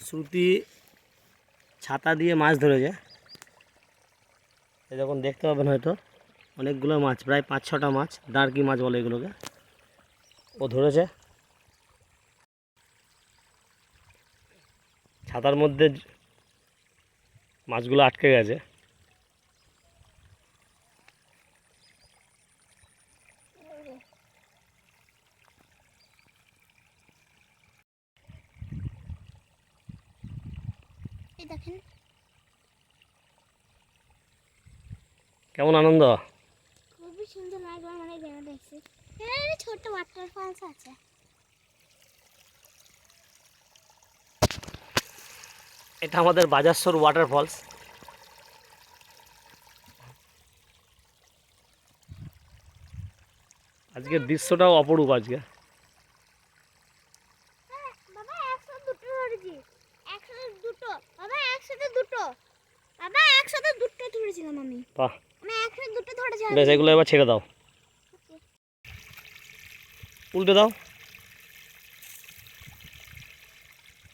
শ্রুতি ছাতা দিয়ে মাছ ধরেছে। এই যখন দেখতে পাবেন হয়তো অনেকগুলো মাছ, প্রায় 5-6টা মাছ, দাঁড়কি মাছ বলে এগুলোকে, ও ধরেছে। ছাতার মধ্যে মাছগুলো আটকে গেছে। দেখেন কেমন আনন্দ, খুবই সুন্দর লাগলো। মানে দেখছি এখানে ছোট ওয়াটারফলস আছে। এটা আমাদের বাজারসর ওয়াটারফলস। আজকের দৃশ্যটাও অপরূপ। আজকে বাবা একসাথে দুটো ধরেছি, একসাথে দুটো বাবা, একসাথে দুটো বাবা, একসাথে দুটো ধরেছিলাম আমি। বাহ, আমি একসাথে দুটো ধরেছি। বেশ, এগুলো এবার ছেড়ে দাও, উল্টে দাও।